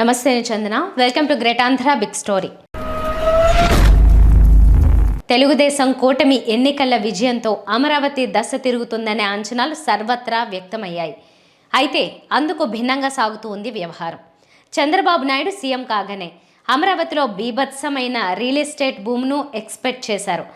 నమస్తే చందన, welcome to great Andhra big story. Telugu Desam కూటమి ఎన్నికల విజయంతో అమరావతి దశ తిరుగుతుందనే అంచనాలు సర్వత్రా వ్యక్తమయ్యాయి. అయితే అందుకు భిన్నంగా సాగుతూ ఉంది వ్యవహారం. చంద్రబాబు నాయుడు సీఎం కాగానే అమరావతిలో బీభత్సమైన రియల్ ఎస్టేట్ భూమును ఎక్స్పెక్ట్ చేశారు.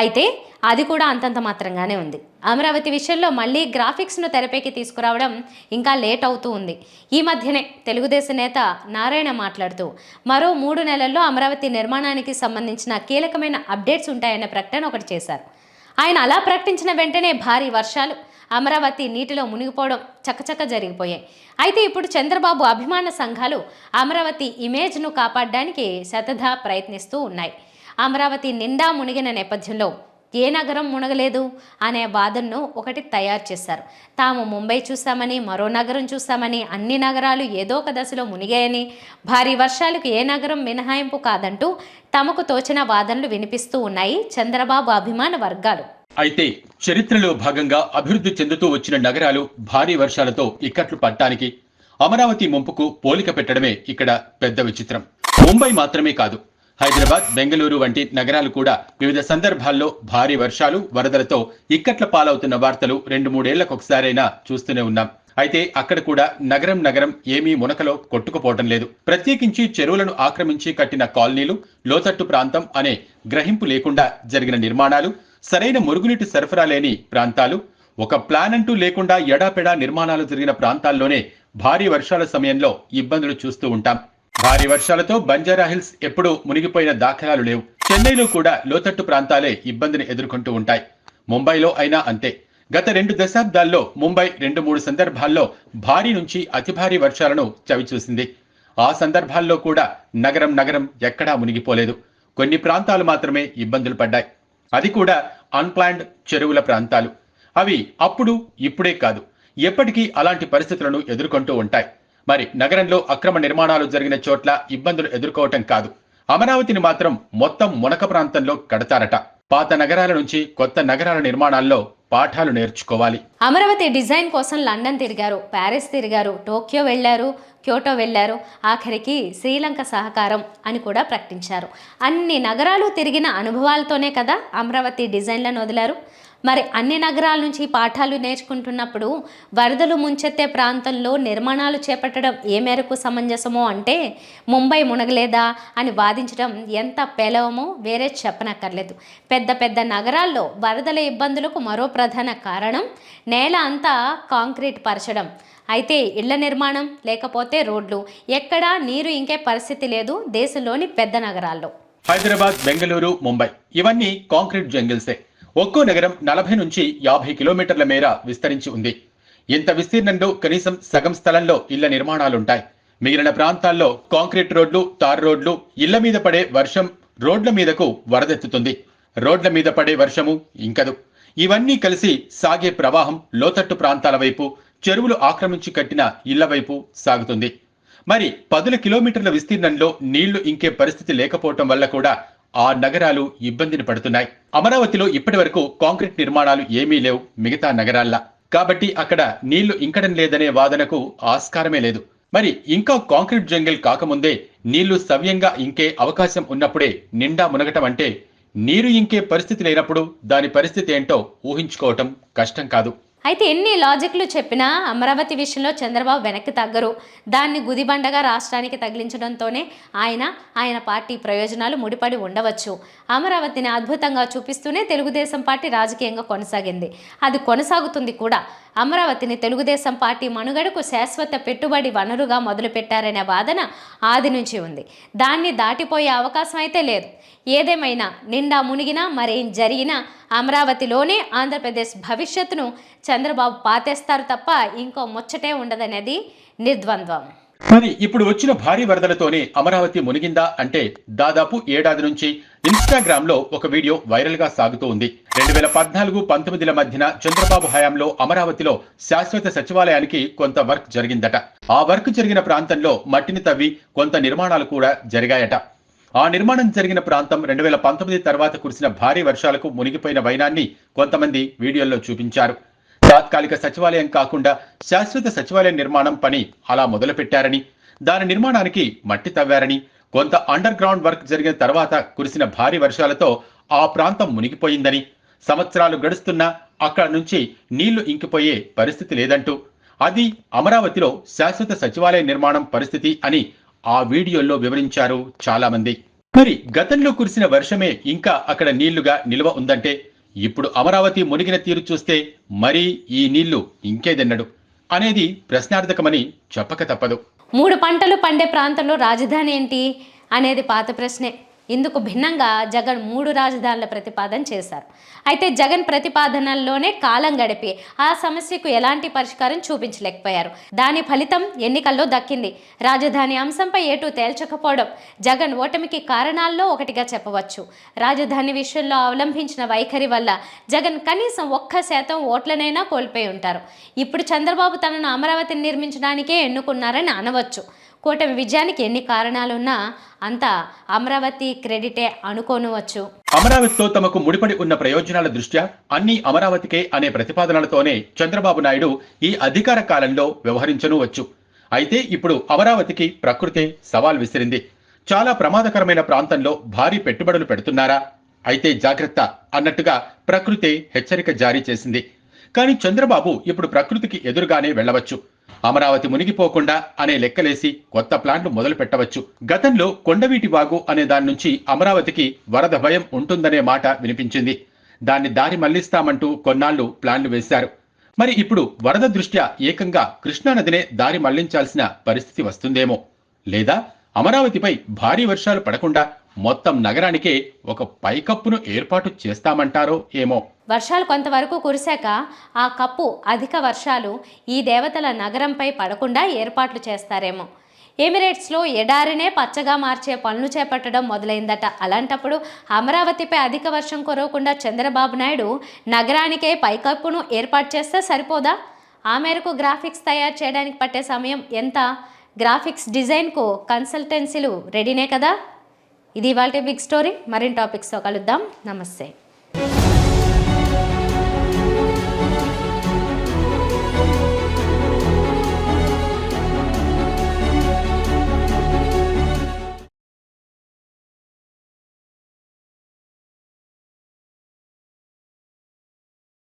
అయితే అది కూడా అంతంత మాత్రంగానే ఉంది. అమరావతి విషయంలో మళ్ళీ గ్రాఫిక్స్ను తెరపైకి తీసుకురావడం ఇంకా లేట్ అవుతూ ఉంది. ఈ మధ్యనే తెలుగుదేశం నేత నారాయణ మాట్లాడుతూ మరో 3 నెలల్లో అమరావతి నిర్మాణానికి సంబంధించిన కీలకమైన అప్డేట్స్ ఉంటాయన్న ప్రకటన ఒకటి చేశారు. ఆయన అలా ప్రకటించిన వెంటనే భారీ వర్షాలు, అమరావతి నీటిలో మునిగిపోవడం చకచక జరిగిపోయాయి. అయితే ఇప్పుడు చంద్రబాబు అభిమాన సంఘాలు అమరావతి ఇమేజ్ను కాపాడడానికి శతధా ప్రయత్నిస్తూ ఉన్నాయి. అమరావతి నిండా మునిగిన నేపథ్యంలో ఏ నగరం మునగలేదు అనే వాదనను ఒకటి తయారు చేశారు. తాము ముంబై చూస్తామని, మరో నగరం చూస్తామని, అన్ని నగరాలు ఏదో ఒక దశలో మునిగాయని, భారీ వర్షాలకు ఏ నగరం మినహాయింపు కాదంటూ తమకు తోచిన వాదనలు వినిపిస్తూ ఉన్నాయి చంద్రబాబు అభిమాన వర్గాలు. అయితే చరిత్రలో భాగంగా అభివృద్ధి చెందుతూ వచ్చిన నగరాలు భారీ వర్షాలతో ఇక్కట్లు పడటానికి అమరావతి ముంపుకు పోలిక పెట్టడమే ఇక్కడ పెద్ద విచిత్రం. ముంబై మాత్రమే కాదు, హైదరాబాద్, బెంగళూరు వంటి నగరాలు కూడా వివిధ సందర్భాల్లో భారీ వర్షాలు, వరదలతో ఇక్కట్ల పాలవుతున్న వార్తలు 2-3 ఏళ్లకొకసారైనా చూస్తూనే ఉన్నాం. అయితే అక్కడ కూడా నగరం ఏమీ మునకలో కొట్టుకుపోవటం లేదు. ప్రత్యేకించి చెరువులను ఆక్రమించి కట్టిన కాలనీలు, లోతట్టు ప్రాంతం అనే గ్రహింపు లేకుండా జరిగిన నిర్మాణాలు, సరైన మురుగునీటి సరఫరా లేని ప్రాంతాలు, ఒక ప్లాన్ అంటూ లేకుండా ఎడాపెడా నిర్మాణాలు జరిగిన ప్రాంతాల్లోనే భారీ వర్షాల సమయంలో ఇబ్బందులు చూస్తూ ఉంటాం. భారీ వర్షాలతో బంజారా హిల్స్ ఎప్పుడూ మునిగిపోయిన దాఖలాలు లేవు. చెన్నైలో కూడా లోతట్టు ప్రాంతాలే ఇబ్బందిని ఎదుర్కొంటూ ఉంటాయి. ముంబైలో అయినా అంతే. గత 2 దశాబ్దాల్లో ముంబై 2-3 సందర్భాల్లో భారీ నుంచి అతి భారీ వర్షాలను చవిచూసింది. ఆ సందర్భాల్లో కూడా నగరం ఎక్కడా మునిగిపోలేదు. కొన్ని ప్రాంతాలు మాత్రమే ఇబ్బందులు పడ్డాయి. అది కూడా అన్ప్లాన్డ్ చెరువుల ప్రాంతాలు. అవి అప్పుడు ఇప్పుడే కాదు, ఎప్పటికీ అలాంటి పరిస్థితులను ఎదుర్కొంటూ ఉంటాయి. మరి నగరంలో అక్రమ నిర్మాణాలు జరిగిన చోట్ల ఇబ్బందులు ఎదుర్కోవటం కాదు, అమరావతిని మాత్రం మొత్తం మునక ప్రాంతంలో కడతారట. పాత నగరాల నుంచి కొత్త నగరాల నిర్మాణాల్లో పాఠాలు నేర్చుకోవాలి. అమరావతి డిజైన్ కోసం లండన్ తిరిగారు, ప్యారిస్ తిరిగారు, టోక్యో వెళ్లారు, క్యోటో వెళ్లారు, ఆఖరికి శ్రీలంక సహకారం అని కూడా ప్రకటించారు. అన్ని నగరాలు తిరిగిన అనుభవాలతోనే కదా అమరావతి డిజైన్లను వదిలారు. మరి అన్ని నగరాల నుంచి పాఠాలు నేర్చుకుంటున్నప్పుడు వరదలు ముంచెత్తే ప్రాంతంలో నిర్మాణాలు చేపట్టడం ఏ మేరకు సమంజసమో అంటే ముంబై మునగలేదా అని వాదించడం ఎంత పేలవమో వేరే చెప్పనక్కర్లేదు. పెద్ద నగరాల్లో వరదల ఇబ్బందులకు మరో ప్రధాన కారణం నేల అంతా కాంక్రీట్ పరచడం. అయితే ఇళ్ల నిర్మాణం లేకపోతే రోడ్లు, ఎక్కడా నీరు ఇంకే పరిస్థితి లేదు దేశంలోని పెద్ద నగరాల్లో. హైదరాబాద్, బెంగళూరు, ముంబై ఇవన్నీ కాంక్రీట్ జంగిల్సే. ఒక్కో నగరం 40 నుంచి 50 కిలోమీటర్ల మేర విస్తరించి ఉంది. ఇంత విస్తీర్ణంలో కనీసం సగం స్థలంలో ఇళ్ల నిర్మాణాలుంటాయి. మిగిలిన ప్రాంతాల్లో కాంక్రీట్ రోడ్లు, తార్ రోడ్లు. ఇళ్ల మీద పడే వర్షం రోడ్ల మీదకు వరదెత్తుతుంది. రోడ్ల మీద పడే వర్షము ఇంకదు. ఇవన్నీ కలిసి సాగే ప్రవాహం లోతట్టు ప్రాంతాల వైపు, చెరువులు ఆక్రమించి కట్టిన ఇళ్ల వైపు సాగుతుంది. మరి 10 కిలోమీటర్ల విస్తీర్ణంలో నీళ్లు ఇంకే పరిస్థితి లేకపోవటం వల్ల కూడా ఆ నగరాలు ఇబ్బందిని పడుతున్నాయి. అమరావతిలో ఇప్పటి వరకు కాంక్రీట్ నిర్మాణాలు ఏమీ లేవు మిగతా నగరాల్లా. కాబట్టి అక్కడ నీళ్లు ఇంకడం లేదనే వాదనకు ఆస్కారమే లేదు. మరి ఇంకా కాంక్రీట్ జంగిల్ కాకముందే నీళ్లు సవ్యంగా ఇంకే అవకాశం ఉన్నప్పుడే నిండా మునగటం అంటే నీరు ఇంకే పరిస్థితి లేనప్పుడు దాని పరిస్థితి ఏంటో ఊహించుకోవటం కష్టం కాదు. అయితే ఎన్ని లాజిక్లు చెప్పినా అమరావతి విషయంలో చంద్రబాబు వెనక్కి తగ్గరు. దాన్ని గుదిబండగా రాష్ట్రానికి తగిలించడంతోనే ఆయన పార్టీ ప్రయోజనాలు ముడిపడి ఉండవచ్చు. అమరావతిని అద్భుతంగా చూపిస్తూనే తెలుగుదేశం పార్టీ రాజకీయంగా కొనసాగింది, అది కొనసాగుతుంది కూడా. అమరావతిని తెలుగుదేశం పార్టీ మనుగడకు శాశ్వత పెట్టుబడి వనరుగా మొదలుపెట్టారనే వాదన ఆది నుంచి ఉంది. దాన్ని దాటిపోయే అవకాశం అయితే లేదు. ఏదేమైనా నిండా మునిగినా మరేం జరిగినా అమరావతిలోనే ఆంధ్రప్రదేశ్ భవిష్యత్తును చంద్రబాబు పాతేస్తారు తప్ప ఇంకో ముచ్చటే ఉండదనేది నిర్ద్వంద్వం. మరి ఇప్పుడు వచ్చిన భారీ వరదలతోనే అమరావతి మునిగిందా అంటే దాదాపు ఏడాది నుంచి ఇన్స్టాగ్రామ్ లో ఒక వీడియో వైరల్ గా సాగుతూ ఉంది. 2014-19 మధ్యన చంద్రబాబు హయాంలో అమరావతిలో శాశ్వత సచివాలయానికి కొంత వర్క్ జరిగిందట. ఆ వర్క్ జరిగిన ప్రాంతంలో మట్టిని తవ్వి కొంత నిర్మాణాలు కూడా జరిగాయట. ఆ నిర్మాణం జరిగిన ప్రాంతం 2019 తర్వాత కురిసిన భారీ వర్షాలకు మునిగిపోయిన వైనాన్ని కొంతమంది వీడియోల్లో చూపించారు. తాత్కాలిక సచివాలయం కాకుండా శాశ్వత సచివాలయం నిర్మాణం పని అలా మొదలుపెట్టారని, దాని నిర్మాణానికి మట్టి తవ్వారని, కొంత అండర్ గ్రౌండ్ వర్క్ జరిగిన తర్వాత కురిసిన భారీ వర్షాలతో ఆ ప్రాంతం మునిగిపోయిందని, సంవత్సరాలు గడుస్తున్నా అక్కడ నుంచి నీళ్లు ఇంకిపోయే పరిస్థితి లేదంటూ, అది అమరావతిలో శాశ్వత సచివాలయ నిర్మాణం పరిస్థితి అని ఆ వీడియోల్లో వివరించారు చాలా మంది. మరి గతంలో కురిసిన వర్షమే ఇంకా అక్కడ నీళ్లుగా నిల్వ ఉందంటే, ఇప్పుడు అమరావతి మునిగిన తీరు చూస్తే మరీ ఈ నీళ్లు ఇంకేదెన్నడు అనేది ప్రశ్నార్థకమని చెప్పక తప్పదు. 3 పంటలు పండే ప్రాంతంలో రాజధాని ఏంటి అనేది పాత ప్రశ్నే. ఇందుకు భిన్నంగా జగన్ 3 రాజధానుల ప్రతిపాదన చేశారు. అయితే జగన్ ప్రతిపాదనల్లోనే కాలం గడిపి ఆ సమస్యకు ఎలాంటి పరిష్కారం చూపించలేకపోయారు. దాని ఫలితం ఎన్నికల్లో దక్కింది. రాజధాని అంశంపై ఏటూ తేల్చకపోవడం జగన్ ఓటమికి కారణాల్లో ఒకటిగా చెప్పవచ్చు. రాజధాని విషయంలో అవలంబించిన వైఖరి వల్ల జగన్ కనీసం 1% ఓట్లనైనా కోల్పోయి ఉంటారు. ఇప్పుడు చంద్రబాబు తనను అమరావతిని నిర్మించడానికే ఎన్నుకున్నారని అనవచ్చు. కూటమి విజయానికి ఎన్ని కారణాలున్నా అంతా అమరావతి క్రెడిటే అనుకోనవచ్చు. అమరావతితో తమకు ముడిపడి ఉన్న ప్రయోజనాల దృష్ట్యా అన్ని అమరావతికే అనే ప్రతిపాదనలతోనే చంద్రబాబు నాయుడు ఈ అధికార కాలంలో వ్యవహరించనూవచ్చు. అయితే ఇప్పుడు అమరావతికి ప్రకృతే సవాల్ విసిరింది. చాలా ప్రమాదకరమైన ప్రాంతంలో భారీ పెట్టుబడులు పెడుతున్నారా? అయితే జాగ్రత్త అన్నట్టుగా ప్రకృతే హెచ్చరిక జారీ చేసింది. కానీ చంద్రబాబు ఇప్పుడు ప్రకృతికి ఎదురుగానే వెళ్లవచ్చు. అమరావతి మునిగిపోకుండా అనే లెక్కలేసి కొత్త ప్లాంట్లు మొదలు పెట్టవచ్చు. గతంలో కొండవీటి వాగు అనే దాని నుంచి అమరావతికి వరద భయం ఉంటుందనే మాట వినిపించింది. దాన్ని దారి మళ్లిస్తామంటూ కొన్నాళ్లు ప్లాన్లు వేశారు. మరి ఇప్పుడు వరద దృష్ట్యా ఏకంగా కృష్ణానదినే దారి మళ్లించాల్సిన పరిస్థితి వస్తుందేమో, లేదా అమరావతిపై భారీ వర్షాలు పడకుండా మొత్తం నగరానికే ఒక పైకప్పును ఏర్పాటు చేస్తామంటారో ఏమో. వర్షాలు కొంతవరకు కురిశాక ఆ కప్పు అధిక వర్షాలు ఈ దేవతల నగరంపై పడకుండా ఏర్పాట్లు చేస్తారేమో. ఎమిరేట్స్లో ఎడారినే పచ్చగా మార్చే పనులు చేపట్టడం మొదలైందట. అలాంటప్పుడు అమరావతిపై అధిక వర్షం కురవకుండా చంద్రబాబు నాయుడు నగరానికే పైకప్పును ఏర్పాటు చేస్తే సరిపోదా? ఆ మేరకు గ్రాఫిక్స్ తయారు చేయడానికి పట్టే సమయం ఎంత? గ్రాఫిక్స్ డిజైన్కు కన్సల్టెన్సీలు రెడీనే కదా. ఇది ఇవాల్టి బిగ్ స్టోరీ. మరిన్ని టాపిక్స్తో కలుద్దాం. నమస్తే.